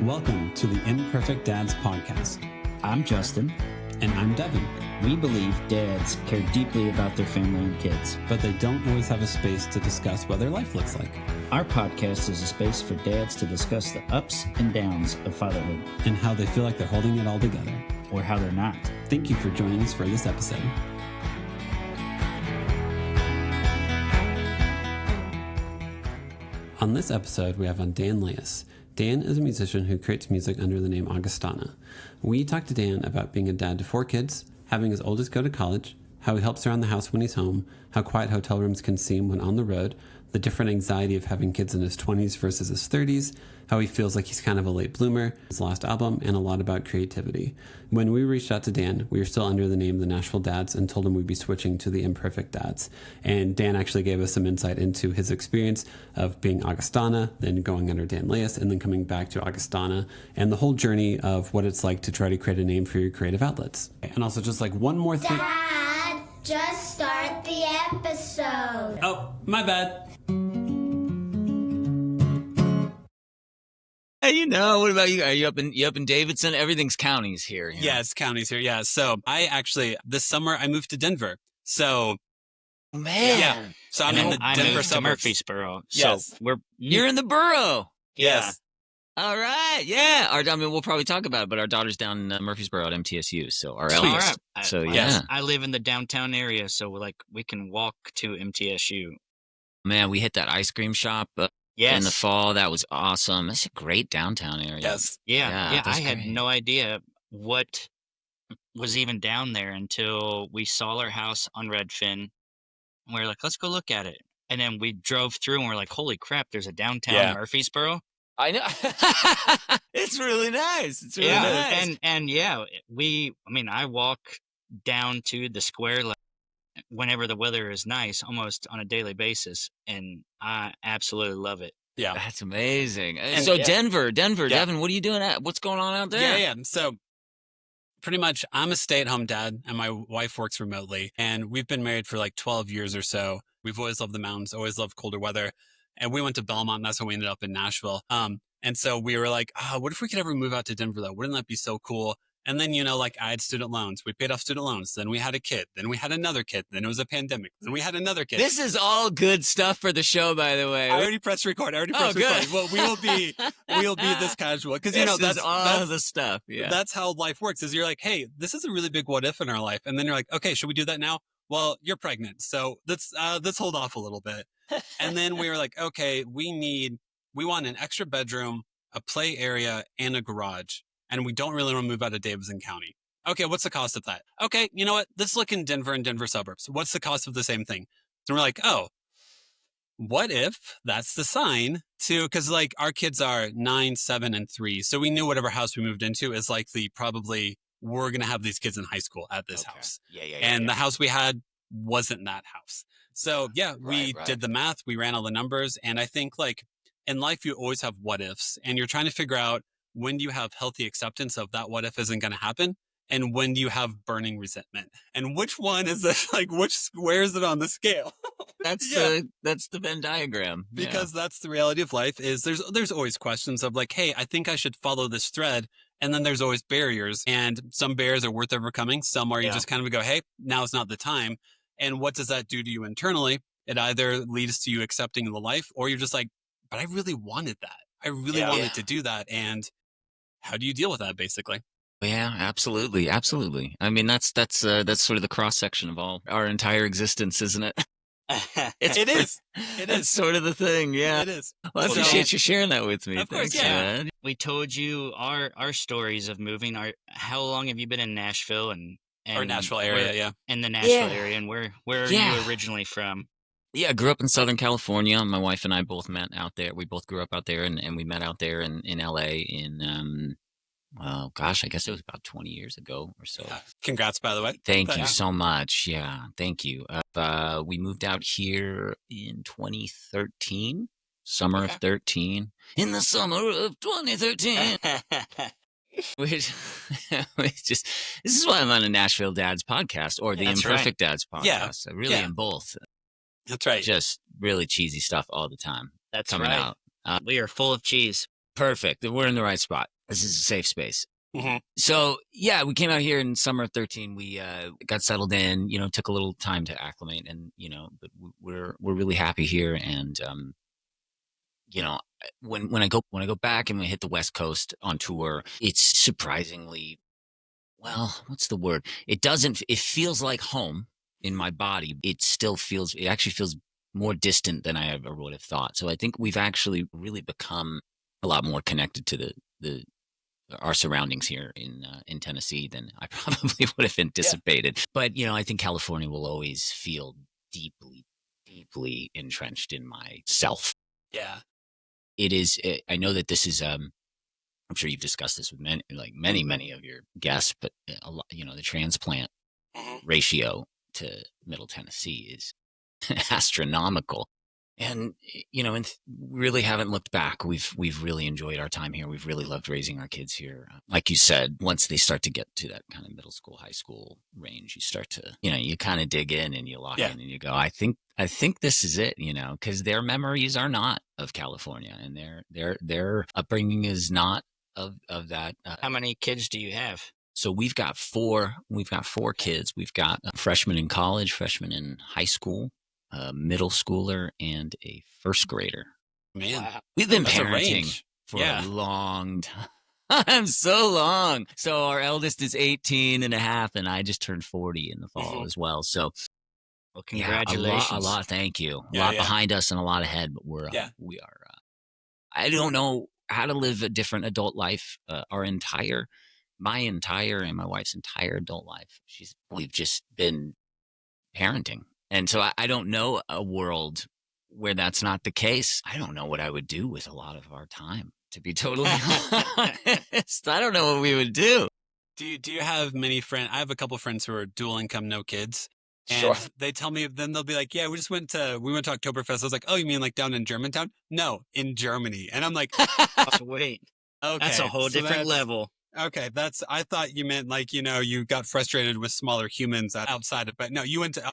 Welcome to the Imperfect Dads podcast. I'm Justin. And I'm Devin. We believe dads care deeply about their family and kids, but they don't always have a space to discuss what their life looks like. Our podcast is a space for dads to discuss the ups and downs of fatherhood. And how they feel like they're holding it all together. Or how they're not. Thank you for joining us for this episode. On this episode, we have on Dan Layus. Dan is a musician who creates music under the name Augustana. We talked to Dan about being a dad to 4 kids, having his oldest go to college, how he helps around the house when he's home, how quiet hotel rooms can seem when on the road, the different anxiety of having kids in his 20s versus his 30s, how he feels like he's kind of a late bloomer, his last album, and a lot about creativity. When we reached out to Dan, we were still under the name the Nashville Dads and told him we'd be switching to the Imperfect Dads. And Dan actually gave us some insight into his experience of being Augustana, then going under Dan Layus, and then coming back to Augustana, and the whole journey of what it's like to try to create a name for your creative outlets. And also just like one more thing. Dad, just start the episode. Oh, my bad. Hey, what about you? Are you up in Davidson? Everything's counties here. Yeah, it's counties here. Yeah. So I actually, this summer, I moved to Denver. So, man. Yeah. So I'm in the Denver moved to suburbs. Murfreesboro. Yes. So You're in the borough. Yes. All right. Yeah. We'll probably talk about it, but our daughter's down in Murfreesboro at MTSU. So our Sweet. eldest. So yeah. Yes. I live in the downtown area, so we can walk to MTSU. Man, we hit that ice cream shop Yes. in the fall. That was awesome. That's a great downtown area. Yes. Yeah. that's I had great. no idea what was even down there until we saw our house on Redfin. We were like, let's go look at it. And then we drove through and we're like, holy crap, there's a downtown Murfreesboro. I know. It's really nice. It's really nice. And I walk down to the square whenever the weather is nice, almost on a daily basis, and I absolutely love it. Yeah. That's amazing. And- So yeah. Denver, Yeah. Devin, what are you doing? What's going on out there? Yeah. So pretty much I'm a stay-at-home dad and my wife works remotely, and we've been married for like 12 years or so. We've always loved the mountains, always loved colder weather. And we went to Belmont, and that's how we ended up in Nashville. And so we were like, what if we could ever move out to Denver though? Wouldn't that be so cool? And then, I had student loans. We paid off student loans. Then we had a kid. Then we had another kid. Then it was a pandemic. Then we had another kid. This is all good stuff for the show, by the way. I already pressed record. Good. Well, we'll be this casual because that's all the stuff. Yeah. That's how life works. Is you're like, hey, this is a really big what if in our life, and then you're like, okay, should we do that now? Well, you're pregnant, so let's hold off a little bit. And then we were like, okay, we want an extra bedroom, a play area, and a garage. And we don't really want to move out of Davidson County. Okay, what's the cost of that? Okay, you know what? Let's look in Denver and Denver suburbs. What's the cost of the same thing? So we're like, oh, what if that's the sign to, because our kids are 9, 7, and 3. So we knew whatever house we moved into is likely probably we're going to have these kids in high school at this house. And the house we had wasn't that house. So we did the math, we ran all the numbers. And I think in life, you always have what ifs, and you're trying to figure out, when do you have healthy acceptance of that what if isn't going to happen? And when do you have burning resentment? And which one is this? Which square is it on the scale? That's the Venn diagram. Because that's the reality of life. Is there's always questions of hey, I think I should follow this thread. And then there's always barriers, and some barriers are worth overcoming. Some are you just kind of go, hey, now's not the time. And what does that do to you internally? It either leads to you accepting the life, or you're just like, but I really wanted that. I really wanted to do that. And how do you deal with that, basically? Yeah, absolutely. Absolutely. I mean, that's sort of the cross section of all our entire existence, isn't it? It is. It's sort of the thing. Yeah. It is. Well, I appreciate you sharing that with me. Of course, Thanks, man. We told you our stories of moving. How long have you been in Nashville and Or Nashville area, in the Nashville area, and where are you originally from? Yeah, I grew up in Southern California. My wife and I both met out there. We both grew up out there, and we met out there in LA I guess it was about 20 years ago or so. Yeah. Congrats, by the way. Thank you so much. Yeah, thank you. We moved out here in 2013, summer of 13. In the summer of 2013. Which just, this is why I'm on a Nashville Dads podcast or the Imperfect Dads podcast. Yeah. I really am both. That's right. Just really cheesy stuff all the time. That's coming right. out. We are full of cheese. Perfect. We're in the right spot. This is a safe space. Mm-hmm. So yeah, we came out here in summer of 13. We got settled in. Took a little time to acclimate, and but we're really happy here. And when I go back and we hit the West Coast on tour, it's surprisingly, well, what's the word? It feels like home in my body. It actually feels more distant than I ever would have thought. So I think we've actually really become a lot more connected to our surroundings here in Tennessee than I probably would have anticipated. Yeah. But I think California will always feel deeply, deeply entrenched in myself. Yeah, it is. I know that this is. I'm sure you've discussed this with many of your guests, but a lot, the transplant ratio to Middle Tennessee is astronomical. And really haven't looked back. We've really enjoyed our time here. We've really loved raising our kids here. Like you said, once they start to get to that kind of middle school, high school range, you start to you kind of dig in and you lock in and you go, I think this is it. Because their memories are not of California, and their upbringing is not of that. How many kids do you have? So we've got four. We've got 4 kids. We've got a freshman in college, freshman in high school, a middle schooler, and a first grader. Man, wow. We've been parenting for a long time. So long. So our eldest is 18 and a half, and I just turned 40 in the fall as well. So well, congratulations. A lot. Thank you. A lot behind us and a lot ahead, but we are. I don't know how to live a different adult life. My entire and my wife's entire adult life, we've just been parenting. And so I don't know a world where that's not the case. I don't know what I would do with a lot of our time, to be totally honest. I don't know what we would do. Do you have many friends? I have a couple of friends who are dual income, no kids. And sure. They tell me, then they'll be like, yeah, we went to Oktoberfest. I was like, oh, you mean like down in Germantown? No, in Germany. And I'm like, wait, okay, that's a whole different level. Okay, I thought you meant like, you got frustrated with smaller humans outside of, but no, you went to,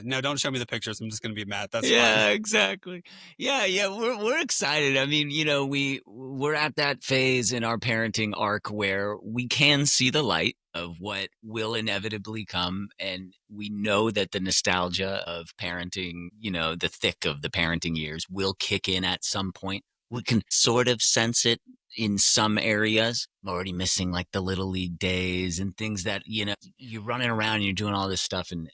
no, don't show me the pictures. I'm just going to be mad. That's fine. Exactly. Yeah. We're excited. I mean, we're at that phase in our parenting arc where we can see the light of what will inevitably come. And we know that the nostalgia of parenting, the thick of the parenting years will kick in at some point. We can sort of sense it in some areas. I'm already missing like the little league days and things that, you're running around and you're doing all this stuff. And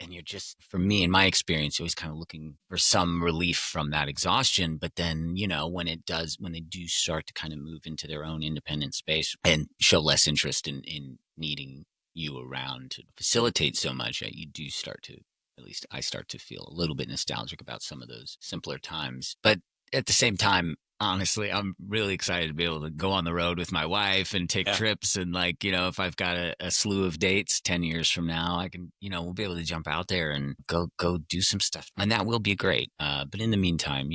you're just, for me, in my experience, always kind of looking for some relief from that exhaustion. But then, when they do start to kind of move into their own independent space and show less interest in needing you around to facilitate so much, you do start to, at least I start to feel a little bit nostalgic about some of those simpler times. But at the same time, honestly, I'm really excited to be able to go on the road with my wife and take trips. And if I've got a slew of dates 10 years from now, I can, we'll be able to jump out there and go do some stuff. And that will be great. But in the meantime,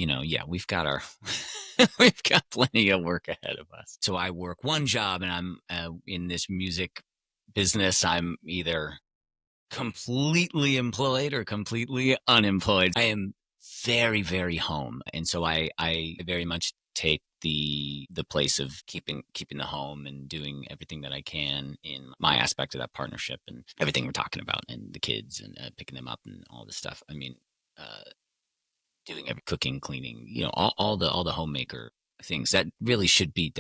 we've got we've got plenty of work ahead of us. So I work one job and I'm in this music business. I'm either completely employed or completely unemployed. I am very, very home. And so I very much take the place of keeping the home and doing everything that I can in my aspect of that partnership and everything we're talking about and the kids and picking them up and all this stuff. I mean, doing every cooking, cleaning, all the homemaker things that really should be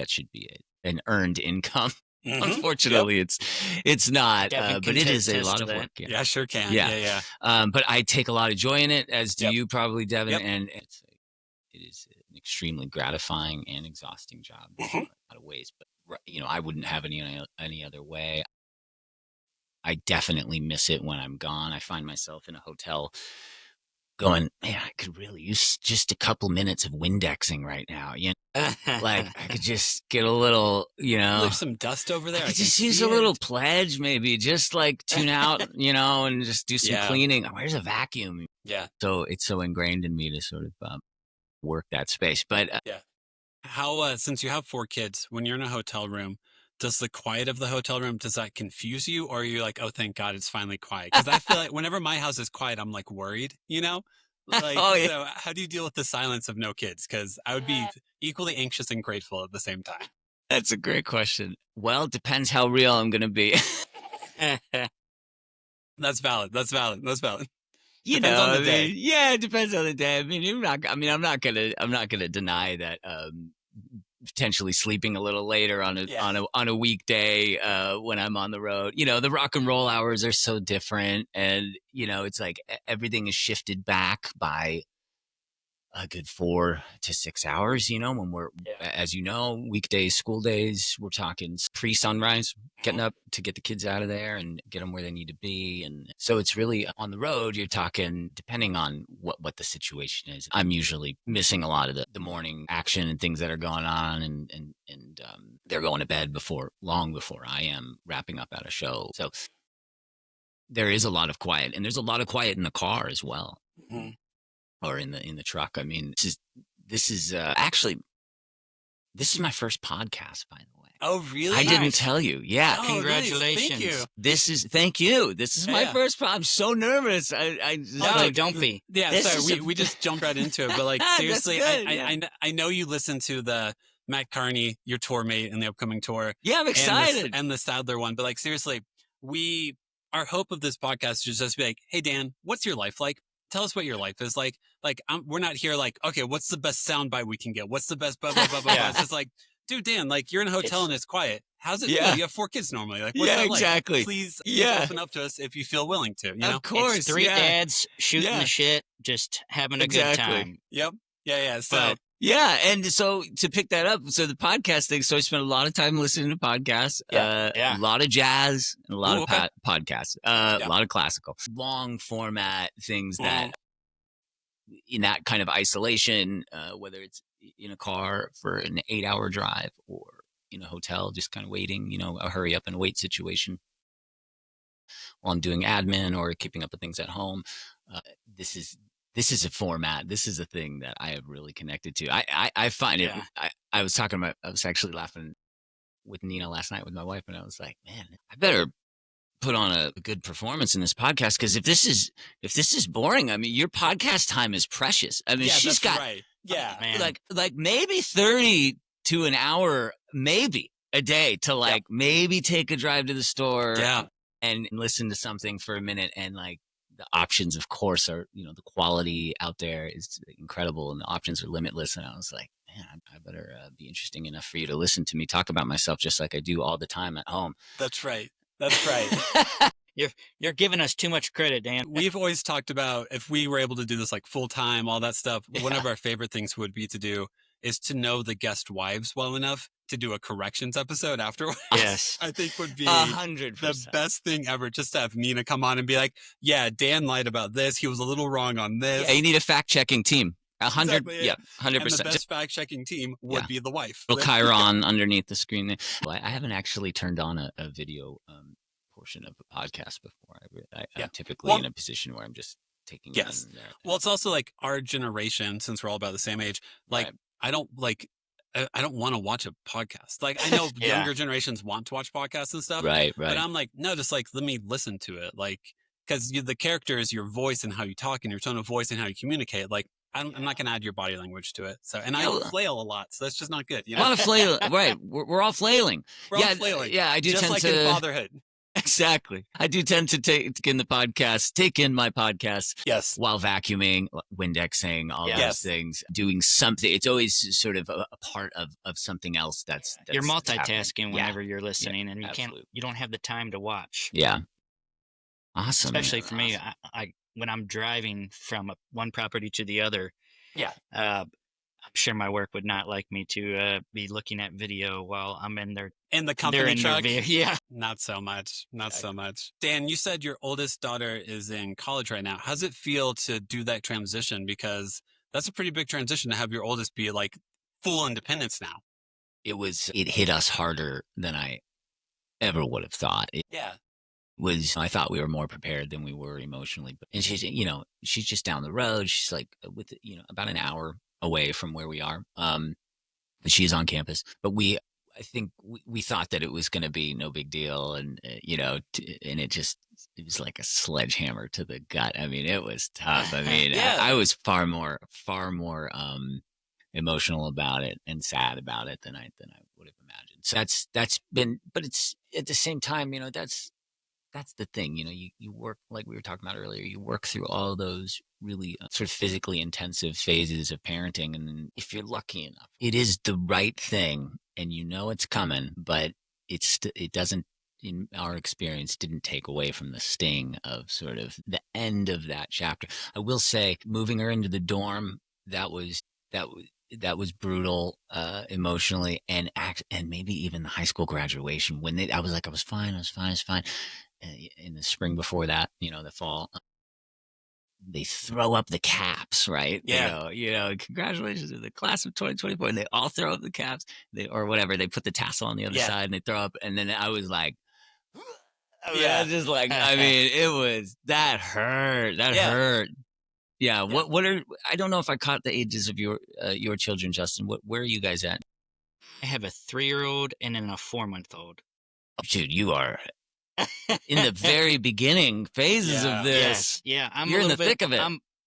an earned income. Mm-hmm. Unfortunately, it's not, but it is a lot of work. Yeah, sure can. Yeah. But I take a lot of joy in it, as do you probably, Devin. Yep. And it is an extremely gratifying and exhausting job in a lot of ways. But I wouldn't have any other way. I definitely miss it when I'm gone. I find myself in a hotel going, man, I could really use just a couple minutes of Windexing right now. Like I could just get a little, there's some dust over there. I could just use a little pledge, maybe just like tune out, and just do some cleaning. Where's a vacuum? Yeah. So it's so ingrained in me to sort of work that space. But how, since you have 4 kids, when you're in a hotel room, does the quiet of the hotel room, does that confuse you? Or are you like, oh, thank God it's finally quiet? Because I feel like whenever my house is quiet, I'm like worried, So how do you deal with the silence of no kids? Because I would be equally anxious and grateful at the same time. That's a great question. Well, it depends how real I'm going to be. That's valid. That's valid. That's valid. You Depends know, on the I day. mean, yeah, it depends on the day. I'm not gonna deny that potentially sleeping a little later on a weekday when I'm on the road. You know, the rock and roll hours are so different, and you know, it's like everything is shifted back by a good 4 to 6 hours, you know, when we're, as you know, weekdays, school days, we're talking pre-sunrise, getting up to get the kids out of there and get them where they need to be. And so it's really on the road, you're talking, depending on what the situation is. I'm usually missing a lot of the morning action and things that are going on. And they're going to bed long before I am wrapping up at a show. So there is a lot of quiet, and there's a lot of quiet in the car as well. Mm-hmm. Or in the truck. I mean, this is actually my first podcast, by the way. Oh, really? I didn't tell you. Yeah. Oh, congratulations. Nice. Thank you. Thank you. This is my first podcast. I'm so nervous. Don't be. Yeah, sorry. We just jumped right into it. But like, seriously, I know you listen to the Matt Carney, your tour mate in the upcoming tour. Yeah, I'm excited. And the Sadler one. But like, seriously, our hope of this podcast is just be like, hey, Dan, what's your life like? Tell us what your life is like. Like, we're not here like, okay, what's the best soundbite we can get? What's the best blah, blah, blah, blah, blah. It's just like, dude, Dan, like, you're in a hotel and it's quiet. How's it feel? You have 4 kids normally. Like, what's that like? Exactly. Please open up to us if you feel willing to. You know? Of course. It's 3 dads shooting the shit, just having a good time. Yep. Yeah. So, and so to pick that up, so the podcast thing, so I spent a lot of time listening to podcasts, a lot of jazz, and a lot of podcasts, a lot of classical, long format things that in that kind of isolation, whether it's in a car for an 8-hour drive or in a hotel, just kind of waiting, you know, a hurry up and wait situation while I'm doing admin or keeping up with things at home. This is a format. This is a thing that I have really connected to. I find it. I was actually laughing with Nina last night with my wife, and I was like, man, I better put on a good performance in this podcast, because if this is boring, I mean, your podcast time is precious. I mean, she's got like maybe 30 to an hour, maybe a day to maybe take a drive to the store and listen to something for a minute, and like. The options, of course, are, you know, the quality out there is incredible and the options are limitless. And I was like, man, I better be interesting enough for you to listen to me talk about myself just like I do all the time at home. That's right. That's right. You're giving us too much credit, Dan. We've always talked about if we were able to do this like full time, all that stuff. One of our favorite things would be to do is to know the guest wives well enough to do a corrections episode afterwards. Yes. I think would be 100%. The best thing ever, just to have Nina come on and be like, yeah, Dan lied about this. He was a little wrong on this. Yeah, you need a fact-checking team. 100, exactly, yeah, 100%. And the best fact-checking team would be the wife. Little Chiron underneath the screen there. Well, I haven't actually turned on a video portion of a podcast before. I'm typically in a position where I'm just taking it in there. Well, it's also like our generation, since we're all about the same age, like I don't want to watch a podcast. Like, I know younger generations want to watch podcasts and stuff. Right. But I'm like, no, just like, let me listen to it. Like, because the character is your voice and how you talk and your tone of voice and how you communicate. Like, I'm not going to add your body language to it. So, and I flail a lot. So that's just not good. You know? A lot of flailing. Right. We're all flailing. We're all flailing. Yeah, I do just tend like to. in fatherhood. Exactly. I do tend to take in my podcast while vacuuming, Windexing, all those things, doing something. It's always sort of a part of something else that's you're multitasking whenever you're listening, and you don't have the time to watch. Yeah. Awesome. Especially for me, I when I'm driving from one property to the other. Yeah. I'm sure my work would not like me to be looking at video while I'm in there. In the company truck? Yeah. Not so much. Not so much. Dan, you said your oldest daughter is in college right now. How's it feel to do that transition? Because that's a pretty big transition to have your oldest be like full independence now. It hit us harder than I ever would have thought. I thought we were more prepared than we were emotionally. And she's just down the road. She's like about an hour away from where we are. She's on campus, but I think we thought that it was going to be no big deal. And, and it was like a sledgehammer to the gut. I mean, it was tough. I mean, I was far more emotional about it and sad about it than I would would have imagined. So that's been, but it's at the same time, that's the thing, you work, like we were talking about earlier, you work through all those really sort of physically intensive phases of parenting. And then if you're lucky enough, it is the right thing and it's coming, but it doesn't, in our experience, didn't take away from the sting of sort of the end of that chapter. I will say, moving her into the dorm, that was brutal, emotionally, and maybe even the high school graduation when I was like, I was fine. In the spring before that, the fall, they throw up the caps, right? Yeah. Congratulations to the class of 2024. And they all throw up the caps, or whatever. They put the tassel on the other side and they throw up. And then I was like, I was just like, that hurt. That hurt. Yeah. What are, I don't know if I caught the ages of your children, Justin. Where are you guys at? I have a 3-year-old and then a 4-month-old. Oh, dude, you are in the very beginning phases of this. Yes. Yeah, you're in the thick of it.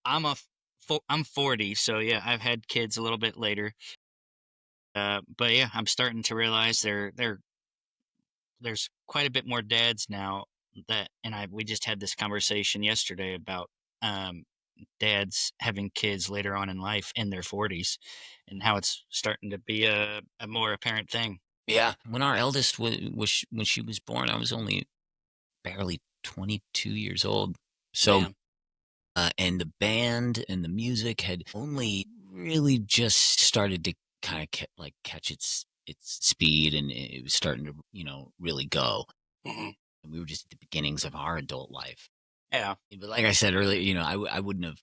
I'm 40, so yeah, I've had kids a little bit later. But yeah, I'm starting to realize there's quite a bit more dads now we just had this conversation yesterday about dads having kids later on in life in their 40s and how it's starting to be a more apparent thing. Yeah. When our eldest when she was born, I was only barely 22 years old. So, and the band and the music had only really just started to kind of catch its speed, and it was starting to, really go. Mm-hmm. And we were just at the beginnings of our adult life. Yeah. But like I said earlier, I wouldn't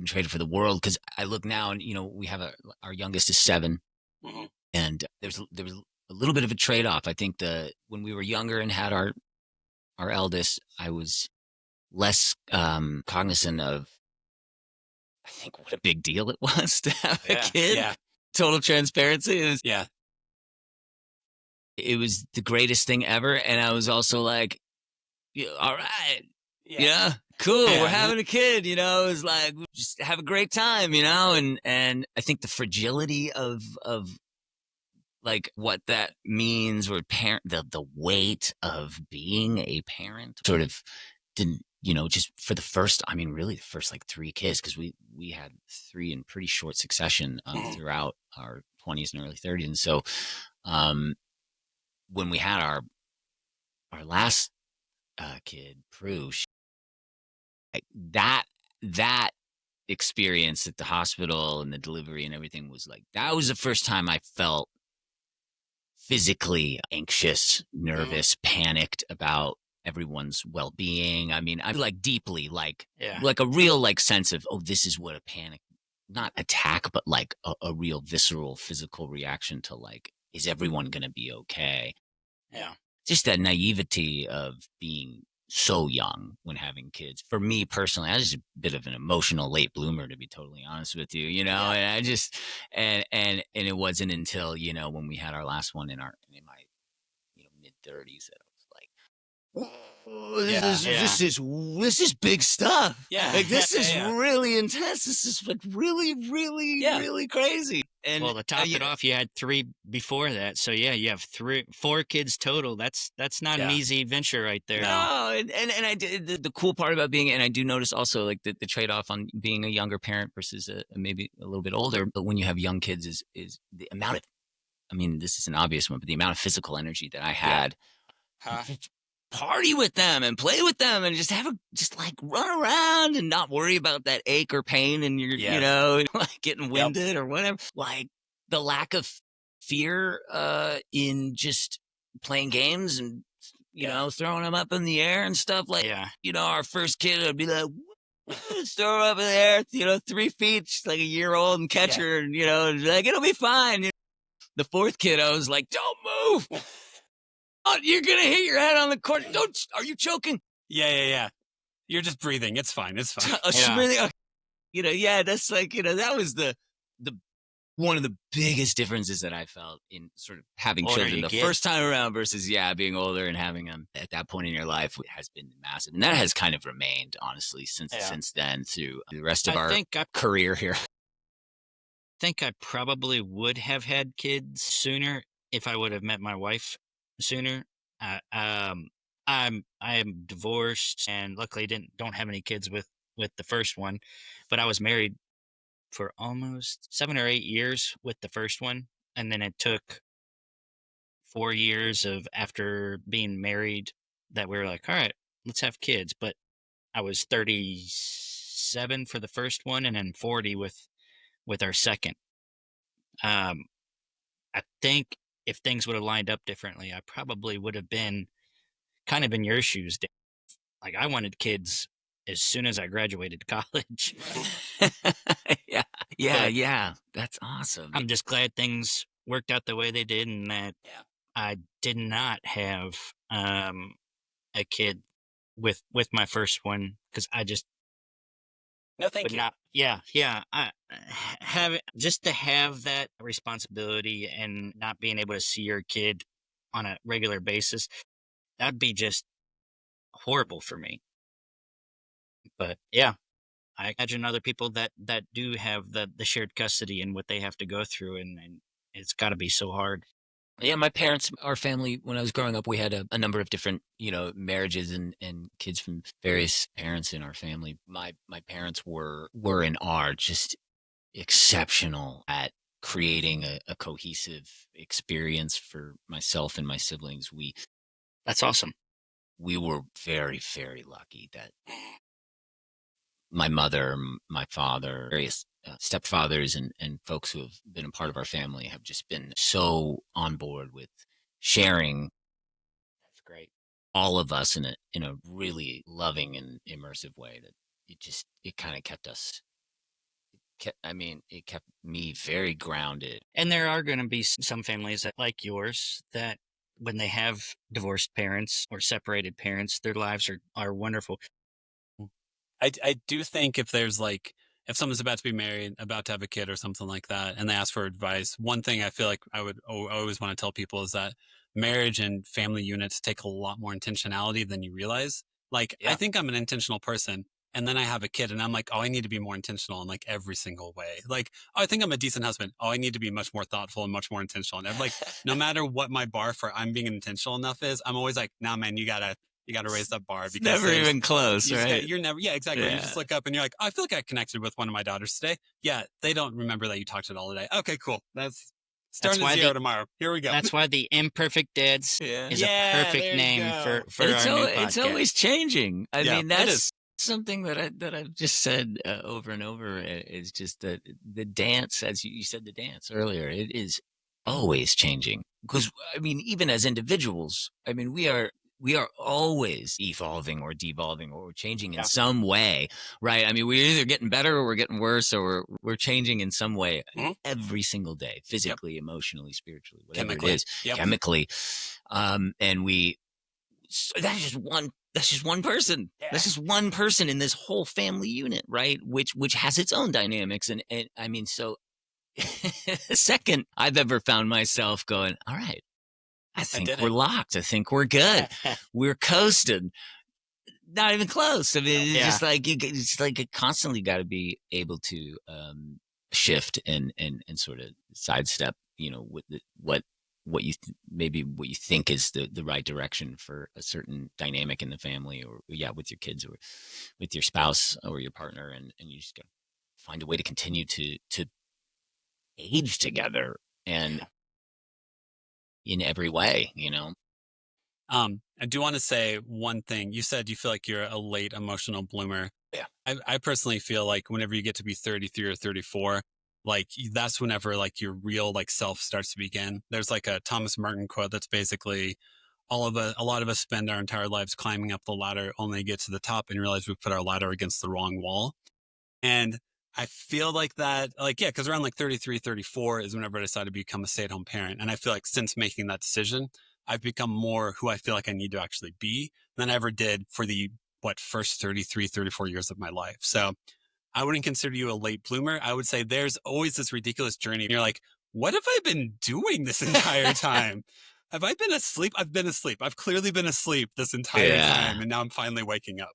trade it for the world, because I look now and, we have our youngest is 7. Mm-hmm. And there was a little bit of a trade-off. I think when we were younger and had our eldest, I was less cognizant of, I think, what a big deal it was to have a kid. Yeah. Total transparency. It was the greatest thing ever. And I was also like, all right, cool. We're having a kid, it was like, just have a great time, and I think the fragility of like what that means, or the weight of being a parent sort of didn't, just for really the first like 3 kids, because we had 3 in pretty short succession throughout our 20s and early 30s. And so when we had our last kid, Prue, that experience at the hospital and the delivery and everything was like, that was the first time I felt physically anxious, nervous, panicked about everyone's well-being. I mean, I like deeply, like a real like sense of, this is what a panic, not attack, but like a real visceral physical reaction to like, is everyone going to be okay? Yeah. Just that naivety of being so young when having kids. For me personally, I was just a bit of an emotional late bloomer, to be totally honest with you, and I just, and it wasn't until, when we had our last one in my, mid-30s that I was like, this is big stuff. Yeah. Like, this is really intense. This is like really, really, really crazy. And well, to top it off, you had 3 before that. So yeah, you have 4 kids total. That's not an easy venture right there. No, and I did the cool part about being, and I do notice also like the trade-off on being a younger parent versus maybe a little bit older. But when you have young kids is the amount of, I mean, this is an obvious one, but the amount of physical energy that I had. Party with them and play with them and just just like run around and not worry about that ache or pain and you're like getting winded or whatever. Like the lack of fear in just playing games and throwing them up in the air and stuff. Like our first kid would be like, just throw her up in the air, 3 feet, she's like a year old, and catch her, and like, it'll be fine. The 4th kid, I was like, don't move. Oh, you're gonna hit your head on the court. Are you choking? Yeah. You're just breathing. It's fine. It's fine. That's like, that was the one of the biggest differences that I felt in sort of having children the first time around versus being older and having them at that point in your life has been massive, and that has kind of remained, honestly, since then through the rest of our career here. I think I probably would have had kids sooner if I would have met my wife sooner. I am divorced and luckily don't have any kids with the first one, but I was married for almost 7 or 8 years with the first one, and then it took 4 years of after being married that we were like, all right, let's have kids. But I was 37 for the first one, and then 40 with our second. I think if things would have lined up differently, I probably would have been kind of in your shoes, Dan. Like I wanted kids as soon as I graduated college. Yeah, yeah, But yeah. That's awesome. I'm just glad things worked out the way they did, and that Yeah. I did not have a kid with my first one because I just No, thank would you. not. Yeah. I have just to have that responsibility and not being able to see your kid on a regular basis. That'd be just horrible for me. But yeah, I imagine other people that do have the shared custody and what they have to go through, and it's got to be so hard. Yeah, my parents, our family, when I was growing up, we had a number of different, marriages and kids from various parents in our family. My parents were and are just exceptional at creating a cohesive experience for myself and my siblings. That's awesome. We were very, very lucky that my mother, my father, various stepfathers and folks who have been a part of our family have just been so on board with sharing That's great. all of us in a really loving and immersive way that it kind of kept us it kept me very grounded. And there are going to be some families that, like yours, that when they have divorced parents or separated parents, their lives are wonderful. I do think if there's like, if someone's about to be married, about to have a kid or something like that, and they ask for advice, one thing I feel like I would always want to tell people is that marriage and family units take a lot more intentionality than you realize. Like, I Yeah. think I'm an intentional person. And then I have a kid and I'm like, oh, I need to be more intentional in like every single way. Like, oh, I think I'm a decent husband. Oh, I need to be much more thoughtful and much more intentional. And I'm like, no matter what my bar for I'm being intentional enough is, I'm always like, nah, man, you gotta raise that bar It's because never even close, right? you're never, yeah, exactly. You Yeah. just look up and you're like, oh, I feel like I connected with one of my daughters today. Yeah, they don't remember that you talked to it all today. Okay, cool. That's starting why at zero they- tomorrow. Here we go. That's why the Imperfect Dads Yeah. is Yeah, a perfect there you name go. for And our new podcast. it's always changing. I Yeah, mean, it that's is. something that I've just said over and over. Is just that the dance, as you said, the dance earlier, it is always changing. Because I mean, even as individuals, I mean, we are always evolving or devolving or changing in Yeah. some way, right? I mean, we're either getting better or we're getting worse, or we're changing in some way Mhm. every single day, physically, emotionally, spiritually, whatever Chemically. it is, Yep. chemically. And so that's just one person. Yeah. That's just one person in this whole family unit, right? Which has its own dynamics. And I mean, so the second I've ever found myself going, all right, I think did we're it. locked. I think we're good. We're coasted. Not even close. I mean, it's Yeah. just like it's like you constantly got to be able to shift and sort of sidestep, what you maybe what you think is the right direction for a certain dynamic in the family, or with your kids or with your spouse or your partner, and you just got to find a way to continue to age together and in every way, I do want to say one thing. You said you feel like you're a late emotional bloomer. Yeah. I personally feel like whenever you get to be 33 or 34, like that's whenever like your real like self starts to begin. There's like a Thomas Merton quote that's basically a lot of us spend our entire lives climbing up the ladder only to get to the top and realize we put our ladder against the wrong wall. And I feel like that, like, yeah, because around like 33, 34 is whenever I decided to become a stay-at-home parent. And I feel like since making that decision, I've become more who I feel like I need to actually be than I ever did for the, first 33, 34 years of my life. So I wouldn't consider you a late bloomer. I would say there's always this ridiculous journey. And you're like, what have I been doing this entire time? Have I been asleep? I've been asleep. I've clearly been asleep this entire time. And now I'm finally waking up.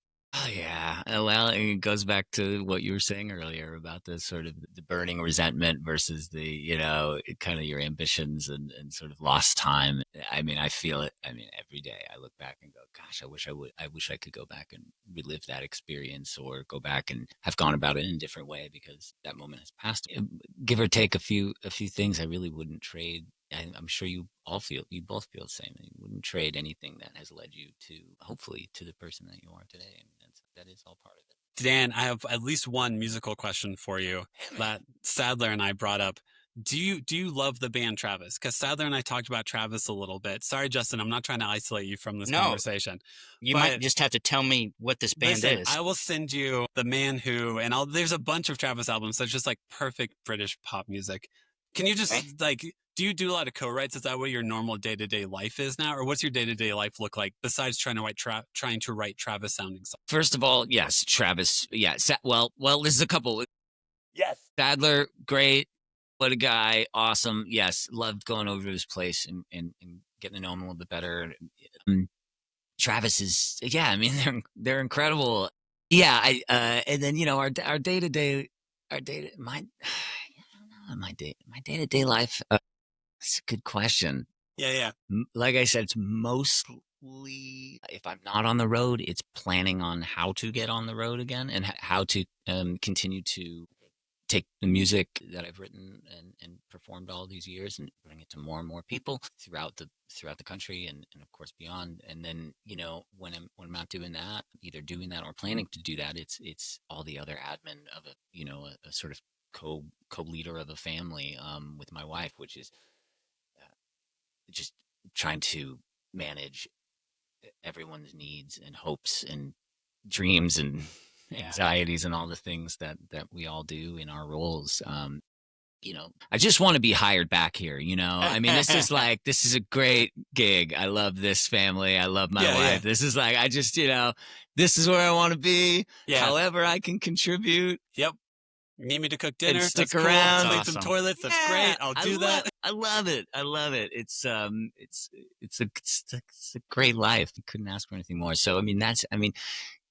Oh yeah. Well, it goes back to what you were saying earlier about the sort of the burning resentment versus the, kind of your ambitions and sort of lost time. I mean, I feel it. I mean, every day I look back and go, gosh, I wish I could go back and relive that experience or go back and have gone about it in a different way because that moment has passed. Give or take a few things I really wouldn't trade. And I'm sure you both feel the same. You wouldn't trade anything that has led you to, hopefully, to the person that you are today. I mean, that is all part of it. Dan, I have at least one musical question for you that Sadler and I brought up. Do you love the band Travis? Because Sadler and I talked about Travis a little bit. Sorry, Justin, I'm not trying to isolate you from this No, conversation. you But might just have to tell me what this band listen, is. I will send you The Man Who, and there's a bunch of Travis albums that's just like perfect British pop music. Can you just do you do a lot of co-writes? Is that what your normal day-to-day life is now? Or what's your day-to-day life look like besides trying to write Travis sounding songs? First of all, yes, Travis. Yeah. Well, there's a couple. Yes. Sadler, great. What a guy. Awesome. Yes. Loved going over to his place and getting to know him a little bit better. Travis is, yeah, I mean, they're incredible. Yeah. And then, our day-to-day, my day-to-day life. That's a good question. Yeah. Like I said, it's mostly, if I'm not on the road, it's planning on how to get on the road again and how to continue to take the music that I've written and performed all these years and bring it to more and more people throughout the country and of course beyond. And then, when I'm not doing that, either doing that or planning to do that, it's all the other admin of a sort of co-leader of a family with my wife, which is just trying to manage everyone's needs and hopes and dreams and anxieties and all the things that we all do in our roles. I just want to be hired back here. I mean, this is a great gig. I love this family. I love my wife. This is this is where I want to be. However I can contribute. Yep. You need me to cook dinner? And stick that's around. Cool. Clean some toilets. That's great. I'll do that. I love it. It's a great life. You couldn't ask for anything more. So, I mean,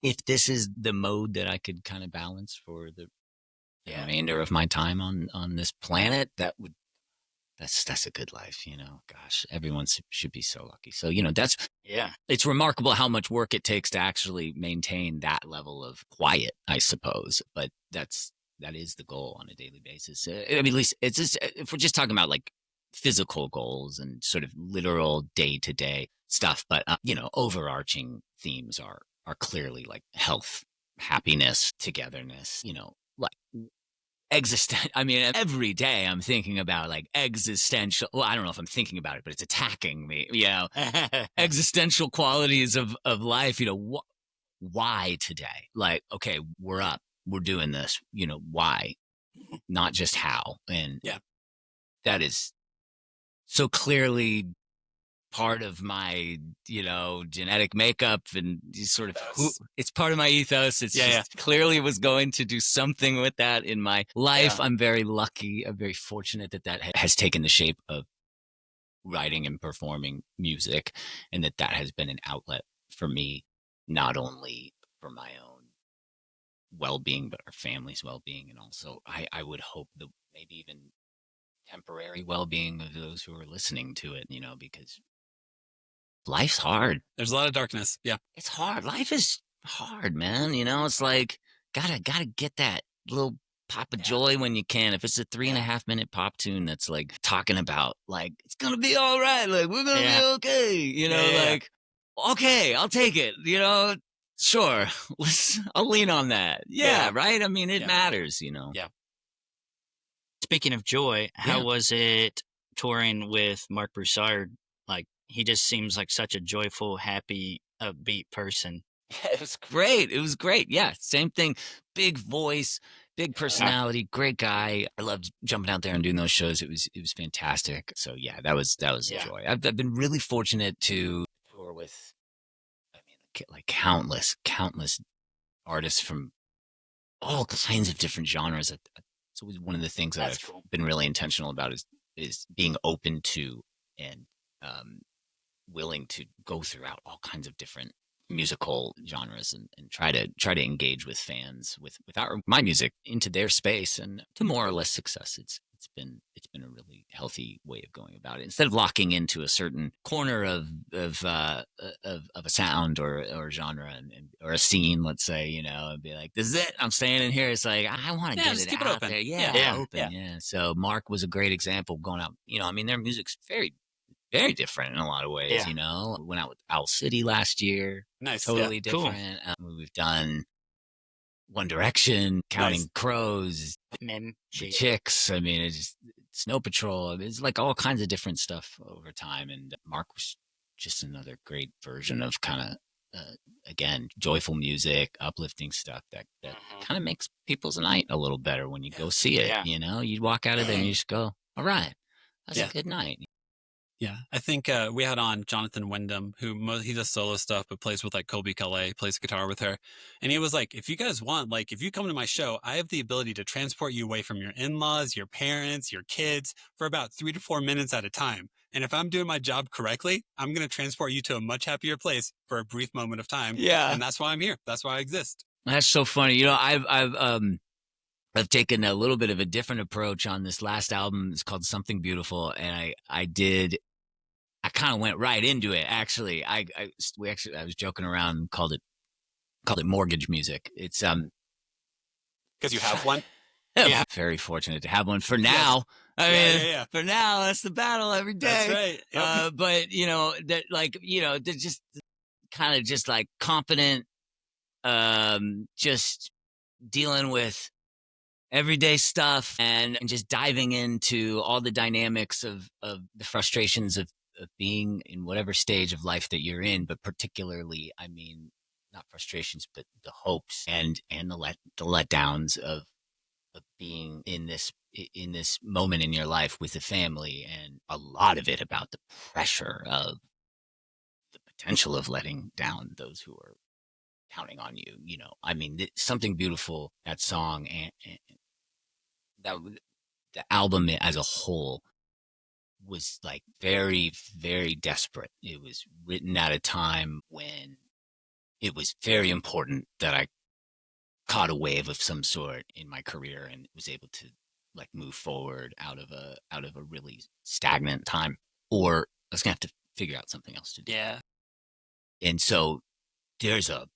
if this is the mode that I could kind of balance for the remainder of my time on this planet, that's a good life, gosh, everyone should be so lucky. So, it's remarkable how much work it takes to actually maintain that level of quiet, I suppose. But that is the goal on a daily basis. I mean, at least it's just, if we're just talking about like physical goals and sort of literal day-to-day stuff, but overarching themes are clearly like health, happiness, togetherness, like I mean, every day I'm thinking about like existential, well, I don't know if I'm thinking about it, but it's attacking me, existential qualities of life, why today? Like, okay, we're up. We're doing this, why, not just how. And that is so clearly part of my, genetic makeup and sort of it's part of my ethos. It's clearly was going to do something with that in my life. I'm very lucky. I'm very fortunate that has taken the shape of writing and performing music and that has been an outlet for me, not only for my own well-being, but our family's well-being, and also I would hope that maybe even temporary well-being of those who are listening to it, because life's hard. There's a lot of darkness. Yeah, it's hard. Life is hard, man. It's like gotta get that little pop of joy when you can. If it's a 3.5 minute pop tune that's like talking about like it's gonna be all right, like we're gonna be okay, like okay, I'll take it, sure, I'll lean on that. Right? I mean, it matters, Yeah. Speaking of joy, how was it touring with Mark Broussard? Like, he just seems like such a joyful, happy, upbeat person. Yeah, it was great. Yeah, same thing. Big voice, big personality, great guy. I loved jumping out there and doing those shows. It was fantastic. So yeah, that was a joy. I've been really fortunate to tour with, like countless artists from all kinds of different genres. It's always one of the things that I've been really intentional about is being open to and willing to go throughout all kinds of different musical genres and try to engage with fans with my music into their space, and to more or less success. It's been a really healthy way of going about it, instead of locking into a certain corner of a sound or genre or a scene, let's say, and be like, this is it, I'm staying in here. It's like, I want to get just it keep it out open. there. Yeah. Open. Yeah. So Mark was a great example going out. I mean, their music's very, very different in a lot of ways. Yeah. We went out with Owl City last year. Nice. Totally Cool. different. We've done One Direction, Counting Nice. Crows, Men, the Chicks. I mean, it's just Snow Patrol. It's like all kinds of different stuff over time. And Mark was just another great version of kind of, again, joyful music, uplifting stuff that kind of makes people's night a little better when you go see it. Yeah. You'd walk out of there and you just go, all right, that's a good night. Yeah, I think we had on Jonathan Wyndham, who he does solo stuff, but plays with like Colby Calais, plays guitar with her. And he was like, if you guys want, like, if you come to my show, I have the ability to transport you away from your in-laws, your parents, your kids for about 3 to 4 minutes at a time. And if I'm doing my job correctly, I'm going to transport you to a much happier place for a brief moment of time. Yeah. And that's why I'm here. That's why I exist. That's so funny. I've taken a little bit of a different approach on this last album. It's called Something Beautiful. And I kind of went right into it. Actually, I was joking around and called it mortgage music. It's because you have one. Yeah, very fortunate to have one for now. I mean, for now, that's the battle every day. That's right. Yep. But they're just kind of just like confident, just dealing with everyday stuff and just diving into all the dynamics of the frustrations of being in whatever stage of life that you're in, but particularly, I mean, not frustrations, but the hopes and the letdowns of being in this moment in your life with a family, and a lot of it about the pressure of the potential of letting down those who are counting on you. I mean, Something Beautiful, that song, and that the album as a whole was like very, very desperate. It was written at a time when it was very important that I caught a wave of some sort in my career and was able to like move forward out of a really stagnant time, or I was gonna have to figure out something else to do. Yeah. And so there's a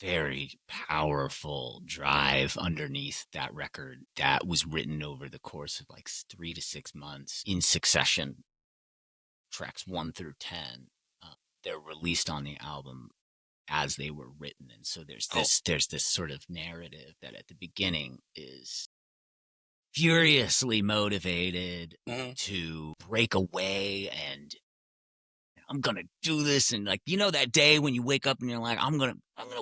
very powerful drive underneath that record that was written over the course of like 3 to 6 months in succession. Tracks 1 through 10, they're released on the album as they were written, and so there's this sort of narrative that at the beginning is furiously motivated to break away and I'm gonna do this, and like that day when you wake up and you're like, I'm gonna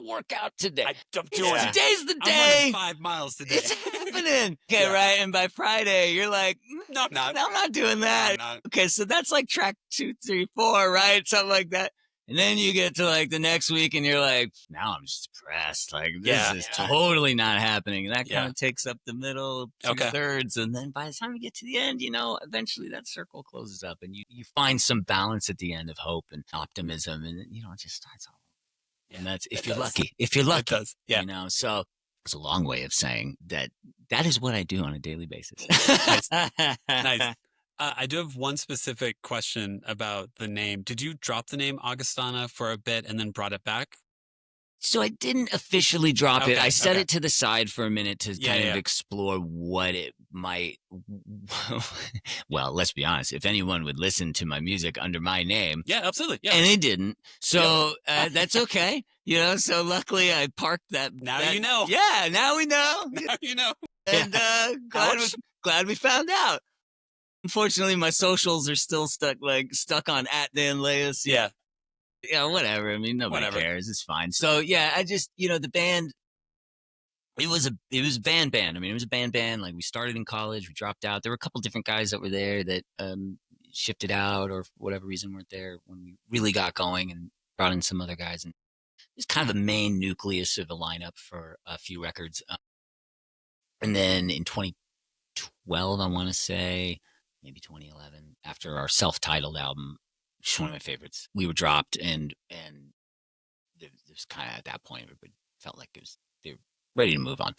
work out today. I'm doing it. Today's the I'm day. running 5 miles today. It's happening. Okay, right. And by Friday, you're like, no, I'm not. I'm not doing that. No, I'm not. Okay, so that's like track 2, 3, 4, right? Something like that. And then you get to like the next week and you're like, now I'm just depressed. Like this is totally not happening. And that kind of takes up the middle 2/3. And then by the time you get to the end, eventually that circle closes up and you find some balance at the end of hope and optimism. And it just starts all over. And that's if you're lucky. If you're lucky. It does. Yeah. So it's a long way of saying that is what I do on a daily basis. Nice. I do have one specific question about the name. Did you drop the name Augustana for a bit and then brought it back? So I didn't officially drop it. I set it to the side for a minute to kind of explore what it might. Well, let's be honest. If anyone would listen to my music under my name. Yeah, absolutely. Yeah. And they didn't. So that's okay. So luckily I parked that. Now you know. Yeah, now we know. Now you know. And glad we found out. Unfortunately, my socials are still stuck on @Dan Layus. Yeah. Yeah, whatever. I mean, nobody cares. It's fine. So yeah, I just the band. It was a band. I mean, it was a band. Like we started in college, we dropped out. There were a couple different guys that were there that shifted out or for whatever reason weren't there when we really got going, and brought in some other guys. And it's kind of a main nucleus of a lineup for a few records. And then in 2012, I want to say. Maybe 2011, after our self-titled album, which is one of my favorites, we were dropped, and there's kind of at that point, everybody felt like they were ready to move on.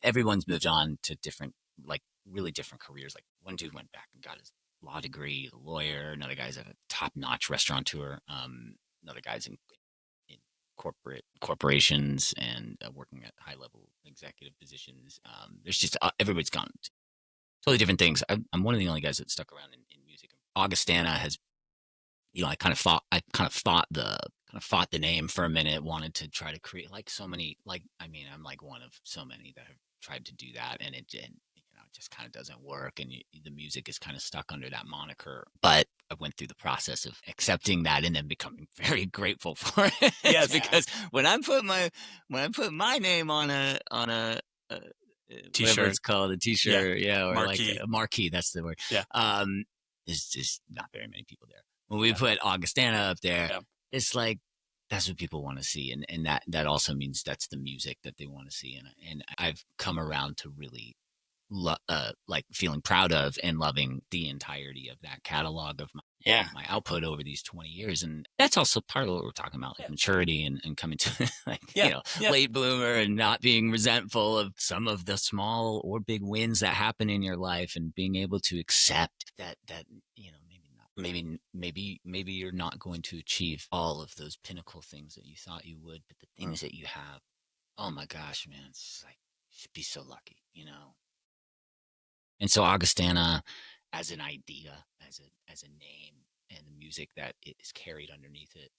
Everyone's moved on to different, like really different careers. Like one dude went back and got his law degree, a lawyer. Another guy's a top-notch restaurateur. Another guy's in corporations and working at high-level executive positions. There's just everybody's gone totally different things. I'm one of the only guys that stuck around in music. Augustana has, I kind of fought the name for a minute. Wanted to try to create like so many. I'm like one of so many that have tried to do that, and it just kind of doesn't work, and the music is kind of stuck under that moniker. But I went through the process of accepting that and then becoming very grateful for it. Yes, because when I put my name on a T-shirt, it's called a T-shirt, or marquee. like a marquee. That's the word. Yeah. There's just not very many people there. When we put Augustana up there, it's like that's what people want to see, and that also means that's the music that they want to see, and I've come around to really like feeling proud of and loving the entirety of that catalog of my output over these 20 years. And that's also part of what we're talking about, like maturity and coming to late bloomer and not being resentful of some of the small or big wins that happen in your life, and being able to accept that maybe you're not going to achieve all of those pinnacle things that you thought you would, but the things that you have, oh my gosh, man, it's like you should be so lucky, And so Augustana, as an idea, as a name, and the music that is carried underneath it,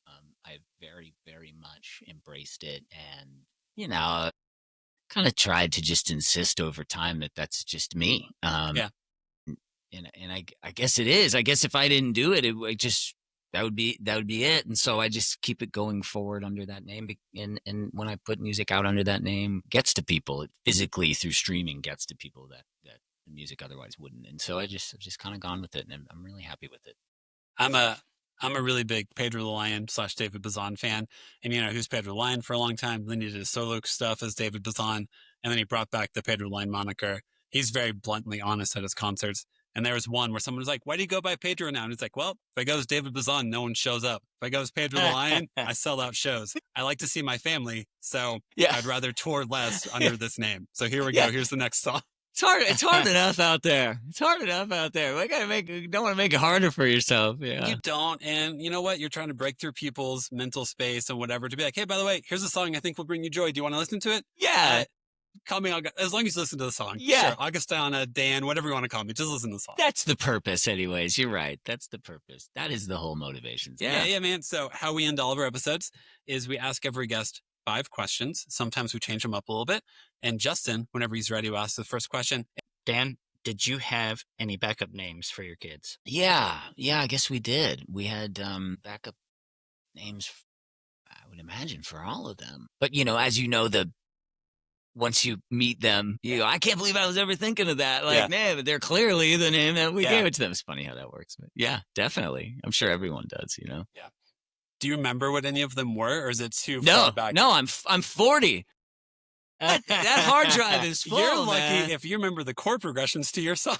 I've very, very much embraced it, and kind of tried to just insist over time that that's just me. And I guess it is. I guess if I didn't do it, that would be it. And so I just keep it going forward under that name. And when I put music out under that name, it gets to people. It physically through streaming gets to people that the music otherwise wouldn't. And so I've just kind of gone with it, and I'm really happy with it. I'm a really big Pedro the Lion / David Bazan fan, and who's Pedro the Lion for a long time. Then he did his solo stuff as David Bazan, and then he brought back the Pedro the Lion moniker. He's very bluntly honest at his concerts. And there was one where someone was like, "Why do you go by Pedro now?" And it's like, "Well, if I go as David Bazan, no one shows up. If I go as Pedro the Lion, I sell out shows. I like to see my family, so I'd rather tour less under this name." So here we go. Here's the next song. It's hard enough out there. Don't want to make it harder for yourself. Yeah. You don't. And you know what? You're trying to break through people's mental space and whatever to be like, "Hey, by the way, here's a song I think will bring you joy. Do you want to listen to it?" Yeah. Call me, as long as you listen to the song. Yeah. Sure. Augustana, Dan, whatever you want to call me, just listen to the song. That's the purpose anyways. You're right. That's the purpose. That is the whole motivation. Yeah, man. So how we end all of our episodes is we ask every guest 5 questions. Sometimes we change them up a little bit. And Justin, whenever he's ready, will ask the first question. Dan, did you have any backup names for your kids? Yeah, I guess we did. We had backup names, I would imagine, for all of them. But, as you know, once you meet them, you go, "I can't believe I was ever thinking of that." Like, but they're clearly the name that we gave it to them. It's funny how that works. But yeah, definitely. I'm sure everyone does, Yeah. Do you remember what any of them were, or is it too No, far back? No, I'm 40. That hard drive is full. You're lucky man. if you remember the chord progressions to your song.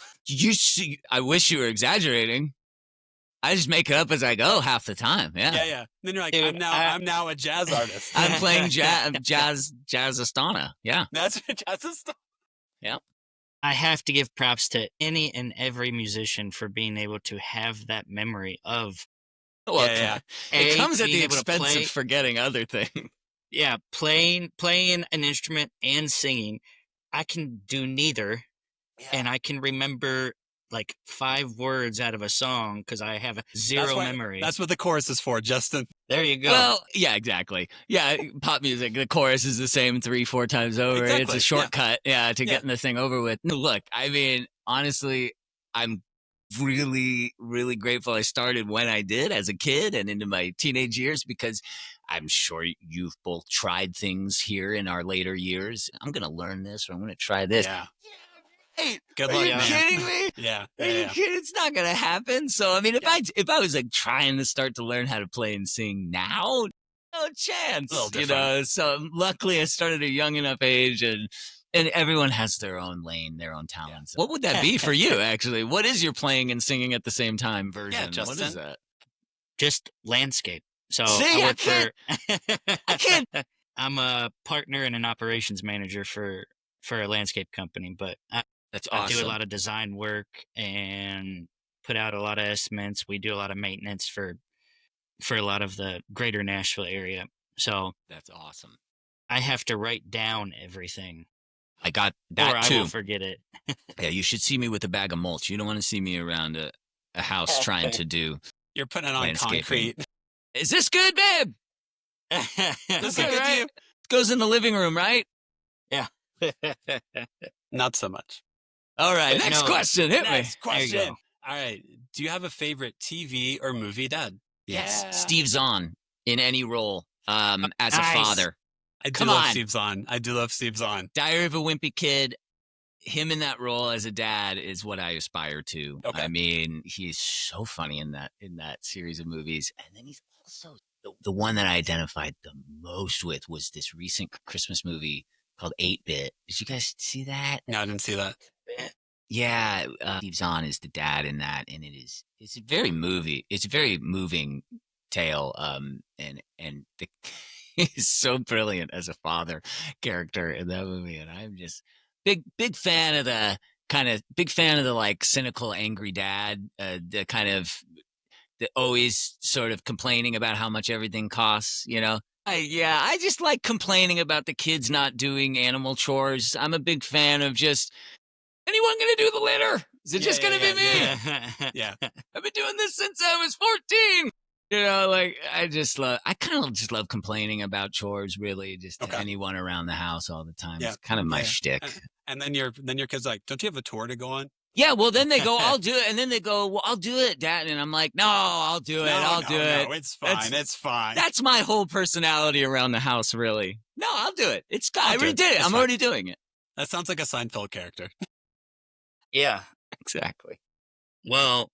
I wish you were exaggerating. I just make it up as I go half the time. Yeah. Yeah. Then you're like, "I'm now a jazz artist. I'm playing jazzastana. Yeah. That's jazzastana. Yeah. I have to give props to any and every musician for being able to have that memory of. Yeah. It comes at the expense of forgetting other things. Yeah, playing an instrument and singing. I can do neither, and I can remember like 5 words out of a song because I have zero memory. That's what the chorus is for, Justin. There you go. Well, yeah, exactly. Yeah, pop music, the chorus is the same 3-4 times over. Exactly. It's a shortcut, to getting the thing over with. Look, I mean, honestly, I'm really, really grateful I started when I did as a kid and into my teenage years, because I'm sure you've both tried things here in our later years. I'm going to learn this, or I'm going to try this. Yeah. Hey, Good are luck, you man. kidding me? Yeah. Are you kidding? It's not going to happen. So, I mean, if I was like trying to start to learn how to play and sing now, no chance, So luckily I started at a young enough age, and everyone has their own lane, their own talents. What would that be for you, actually? What is your playing and singing at the same time version? Yeah, Justin. What is that? Just landscape. So See, I I work can't- for. I can't. I'm a partner and an operations manager for a landscape company, but That's I do a awesome. lot of design work and put out a lot of estimates. We do a lot of maintenance for a lot of the greater Nashville area. So That's awesome. I have to write down everything, I got or that I too. will forget it. Yeah, you should see me with a bag of mulch. You don't want to see me around a house trying to do You're putting it on landscaping. concrete. Is this good, babe? This is Okay, good to right? you? It goes in the living room, right? Not so much. All right, next No. question. Hit Next me. question. go. All right. Do you have a favorite TV or movie dad? Yes, Yeah. Steve Zahn in any role as a Nice. father. I do Come love on. Steve Zahn. I do love Steve Zahn. Diary of a Wimpy Kid. Him in that role as a dad is what I aspire to. Okay. I mean, he's so funny in that series of movies, and then he's also the one that I identified the most with was this recent Christmas movie called 8-Bit. Did you guys see that? No, I didn't see that. Yeah, Steve Zahn is the dad in that, and it's a very moving tale. And he's so brilliant as a father character in that movie, and I'm just big fan of the like cynical, angry dad, the kind of the always sort of complaining about how much everything costs, you know. I just like complaining about the kids not doing animal chores. I'm a big fan of just. Anyone gonna do the litter? Is it just gonna be me? Yeah. I've been doing this since I was 14. You know, like I kind of just love complaining about chores, really, just to Okay. anyone around the house all the time. Yeah. It's kind of my Yeah. shtick. And then your kid's like, don't you have a tour to go on? Yeah, well, then they go, I'll do it. And then they go, well, I'll do it, Dad. And I'm like, no, I'll do it. I'll do it. No, it's fine. It's fine. That's my whole personality around the house, really. No, I'll do it. I already did it. It's I'm fine. already doing it. That sounds like a Seinfeld character. Yeah. Exactly. Well,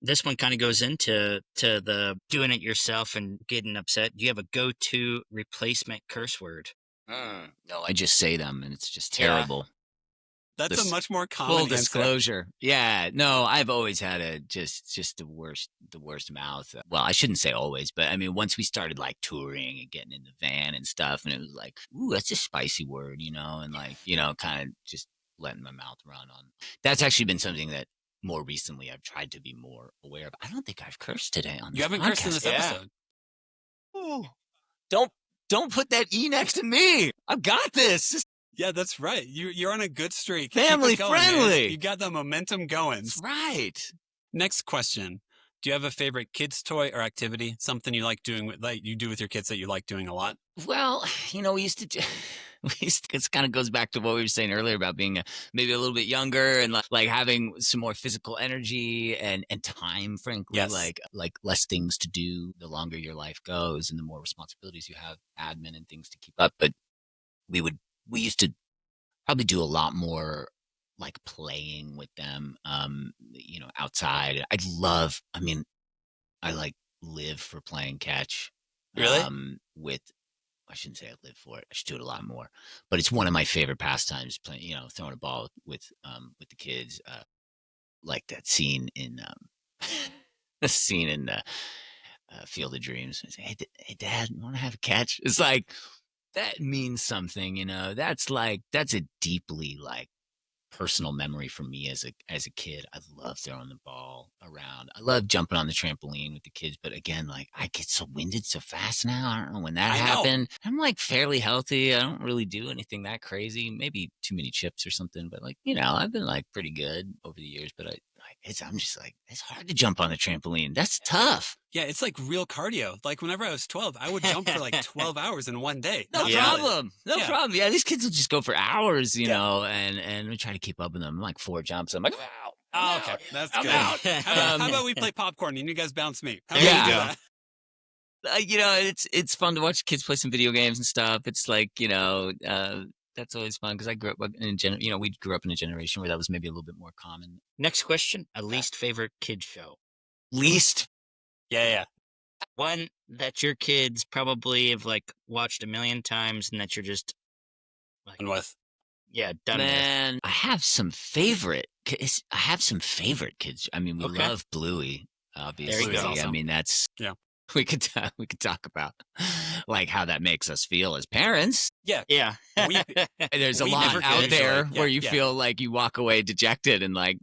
this one kind of goes into the doing it yourself and getting upset. Do you have a go-to replacement curse word? No, I just say them, and it's just Yeah. terrible. That's This a much more common Full answer. disclosure. Yeah, no, I've always had just the worst mouth. Well, I shouldn't say always, but I mean, once we started like touring and getting in the van and stuff, and it was like, ooh, that's a spicy word, you know, and like, you know, kind of just letting my mouth run on. That's actually been something that more recently I've tried to be more aware of. I don't think I've cursed today on this You haven't cursed in podcast. this episode. Ooh, don't put that E next to me. I've got this. Yeah, that's right. You're on a good streak. Keep Family it going, man. friendly. You got the momentum going. That's right. Next question. Do you have a favorite kids' toy or activity? Something you like doing like you do with your kids that you like doing a lot? Well, you know, it kind of goes back to what we were saying earlier about being maybe a little bit younger and like having some more physical energy and time, frankly, Yes. like less things to do the longer your life goes and the more responsibilities you have, admin and things to keep up. But we used to probably do a lot more like playing with them, you know, outside. I like live for playing catch. Really? I shouldn't say I live for it. I should do it a lot more. But it's one of my favorite pastimes, playing, you know, throwing a ball with the kids. Like that scene in the scene in Field of Dreams. I say, hey, Dad, you want to have a catch? It's like that means something, you know. That's a deeply like personal memory for me as a kid. I love throwing the ball around. I love jumping on the trampoline with the kids. But again, like I get so winded so fast now. I don't know when that I know. happened. I'm like fairly healthy. I don't really do anything that crazy. Maybe too many chips or something. But like, you know, I've been like pretty good over the years. But I'm just like, it's hard to jump on the trampoline. That's tough. Yeah, it's like real cardio. Like whenever I was 12, I would jump for like 12 hours in one day. No Not valid. problem. No Yeah. problem. Yeah, these kids will just go for hours, you Yeah. know, and we try to keep up with them. Like 4 jumps. I'm like, wow. Oh, okay. That's I'm good. out. How about we play popcorn and you guys bounce me? How There about you we do go. that? You know, it's fun to watch kids play some video games and stuff. It's like, you know, that's always fun because I grew up we grew up in a generation where that was maybe a little bit more common. Next question: a least favorite kid show. Least, Yeah. One that your kids probably have like watched a million times, and that you're just like, And with. done with. man, I have some favorite kids. I mean, we Okay. love Bluey, obviously. There you go. I mean, that's Yeah. we could talk about like how that makes us feel as parents. Yeah. Yeah. There's a We lot never out could, there usually. where Yeah, you yeah. feel like you walk away dejected and like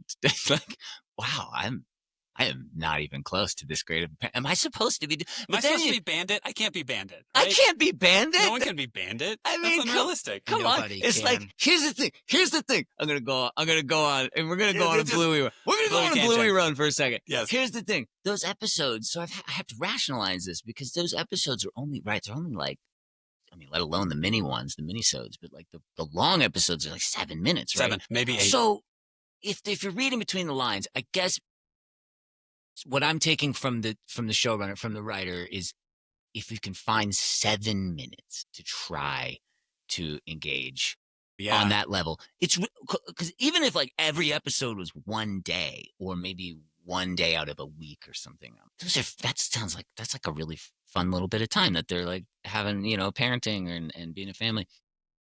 wow, I am not even close to this great of a am I supposed to be Am I supposed to be Bandit? I can't be Bandit. I Right? can't be Bandit. No one can be Bandit. I mean, that's unrealistic. Come on. Nobody It's can. like, here's the thing. I'm going to go on, and we're going to go on a Just- Bluey run. We're going to go Bluey on a tangent. Bluey run for a second. Yes. Here's the thing. Those episodes, so I have to rationalize this because those episodes are only, right, they're only like, I mean, let alone the mini ones, the mini-sodes, but like the long episodes are like 7 minutes, right? 7, maybe 8. So if you're reading between the lines, I guess what I'm taking from the showrunner, from the writer, is if you can find 7 minutes to try to engage on that level, it's because even if like every episode was one day or maybe one day out of a week or something, that's like a really fun little bit of time that they're like having, parenting and being a family.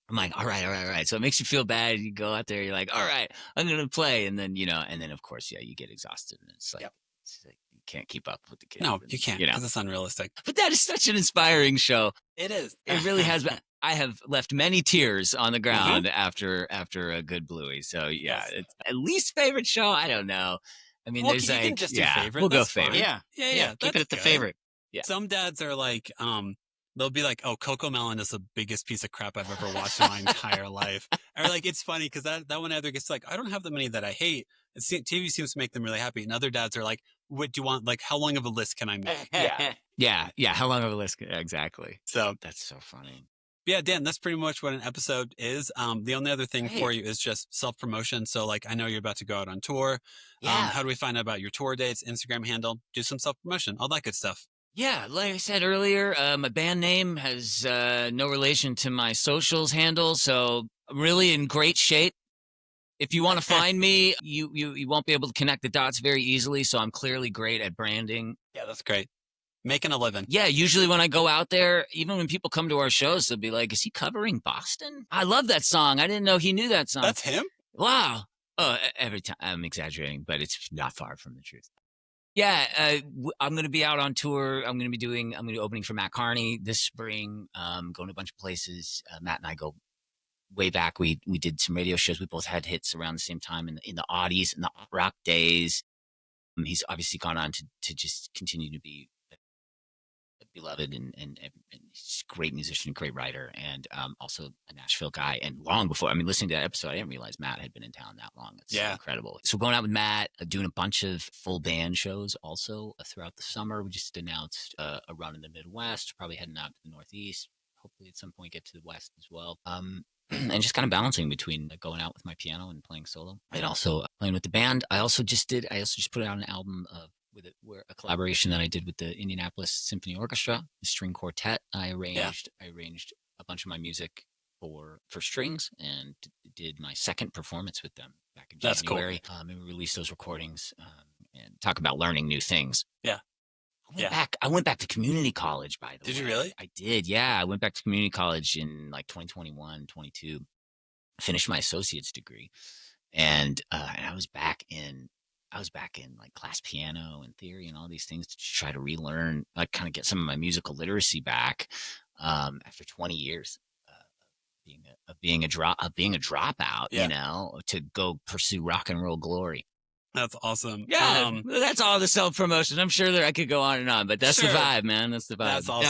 I'm like, all right. So it makes you feel bad. You go out there, you're like, all right, I'm going to play. And then, of course, you get exhausted and it's like, it's like you can't keep up with the kids. No, you can't because it's unrealistic. But that is such an inspiring show. It is. It really has been. I have left many tears on the ground after a good Bluey. So yeah, it's at least favorite show. I don't know. I mean, Well, there's you like, can just do favorite. We'll go That's fine. favorite. Yeah. Yeah. Keep it at the good. favorite. Yeah. Some dads are like, they'll be like, "Oh, Coco Melon is the biggest piece of crap I've ever watched in my entire life." Or like, it's funny because that one either gets like, I don't have that many that I hate. TV seems to make them really happy, and other dads are like, "What do you want? Like, how long of a list can I make?" Yeah. How long of a list? Exactly. So That's so funny. yeah, Dan, that's pretty much what an episode is. The only other thing for you is just self-promotion. So like, I know you're about to go out on tour. Yeah. How do we find out about your tour dates, Instagram handle, do some self-promotion, all that good stuff. Yeah, like I said earlier, my band name has no relation to my socials handle, so I'm really in great shape. If you want to find me, you won't be able to connect the dots very easily, so I'm clearly great at branding. Yeah, that's great. Making a living. Yeah, usually when I go out there, even when people come to our shows, they'll be like, is he covering Boston? I love that song. I didn't know he knew that song. That's him? Wow. Oh, every time. I'm exaggerating, but it's not far from the truth. Yeah, I'm going to be out on tour. I'm going to be opening for Matt Carney this spring, going to a bunch of places. Matt and I go way back. We did some radio shows. We both had hits around the same time in the Oddies and the rock days. He's obviously gone on to just continue to be beloved and he's a great musician, great writer, and also a Nashville guy. And long before, listening to that episode, I didn't realize Matt had been in town that long. It's incredible. So going out with Matt, doing a bunch of full band shows also throughout the summer. We just announced a run in the Midwest, probably heading out to the Northeast. Hopefully at some point get to the West as well. And just kind of balancing between going out with my piano and playing solo, and also playing with the band. I also just put out an album with a collaboration that I did with the Indianapolis Symphony Orchestra, the string quartet. I arranged a bunch of my music for strings and did my second performance with them back in January. That's cool. And we released those recordings and talk about learning new things. Yeah. I went back to community college, by the way. Did you really? I did, yeah. I went back to community college in like 2021, 22. Finished my associate's degree. And I was back in like class piano and theory and all these things to try to relearn, like kind of get some of my musical literacy back after 20 years of being a dropout, to go pursue rock and roll glory. That's awesome. Yeah, that's all the self-promotion. I'm sure that I could go on and on, but that's the vibe, man. That's the vibe. That's awesome.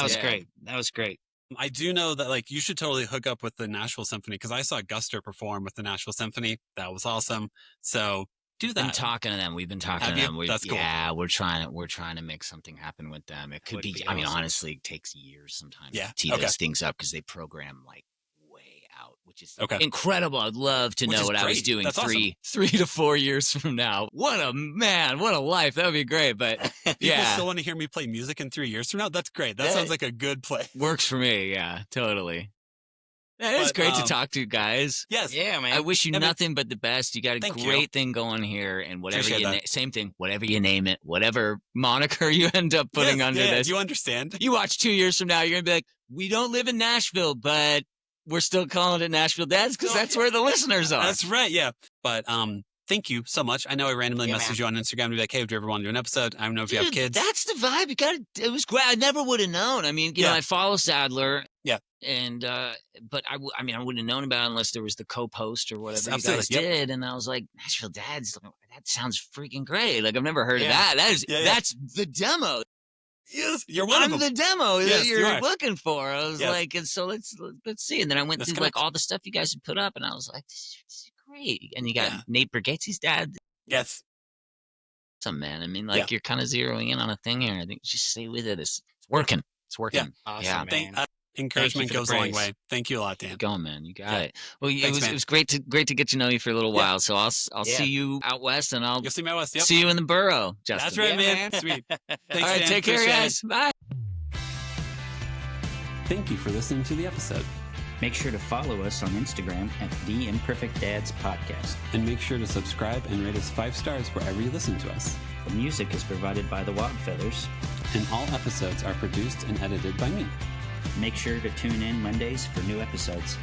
That was great. I do know that like you should totally hook up with the Nashville Symphony because I saw Guster perform with the Nashville Symphony. That was awesome. So do that. We've been talking to them. That's cool. Yeah, we're trying to make something happen with them. It could be. I mean, honestly, it takes years sometimes to tee those things up because they program like way out, which is incredible. I'd love to know what I was doing That's three to 4 years from now. What a life. That would be great. But people still want to hear me play music in 3 years from now. That's great. That sounds like a good play. Works for me. Yeah, totally. It's great to talk to you guys. Yes. Yeah, man. I wish you nothing but the best. You got a great thing going here, and whatever same thing, whatever you name it, whatever moniker you end up putting under this. Do you understand? You watch 2 years from now, you're gonna be like, we don't live in Nashville, but we're still calling it Nashville Dads because that's where the listeners are. That's right. Yeah. But thank you so much. I know I randomly Yeah, messaged man. you on Instagram to be like, hey, do you ever want to do an episode? I don't know if you have Dude, kids. that's the vibe. It was great. I never would have known. I mean, you know, Yeah. I follow Sadler. Yeah. And, but I wouldn't have known about it unless there was the co-post or whatever you Absolutely, guys yep. did. And I was like, Nashville Dads, that sounds freaking great. Like, I've never heard of Yeah. that. Yeah, yeah. That's the demo. Yes, you're one I'm of them. the demo Yes, that you you're are. looking for. I was Yes. like, and so let's see. And then I went Let's through connect. like all the stuff you guys had put up, and I was like, this is great. And you got Yeah. Nate Brigetti's dad. Yes. Awesome, man. I mean, like, you're kind of zeroing in on a thing here. I think just stay with it. It's working. It's working. Awesome, Yeah. man. Encouragement for the goes a long praise. way. Thank you a lot, Dan. Keep going, man. You got Yeah. it. Well, Thanks, it man. was great to get to know you for a little Yeah. while. So I'll Yeah. see you out west, and I'll You'll see me out west. Yep. see you in the borough, Justin. That's right, Yeah, man. man. Sweet. Thanks, All right, Dan. take care, Appreciate it. guys. Bye. Thank you for listening to the episode. Make sure to follow us on Instagram at the Imperfect Dads Podcast. And make sure to subscribe and rate us 5 stars wherever you listen to us. The music is provided by the Wildfeathers. And all episodes are produced and edited by me. Make sure to tune in Mondays for new episodes.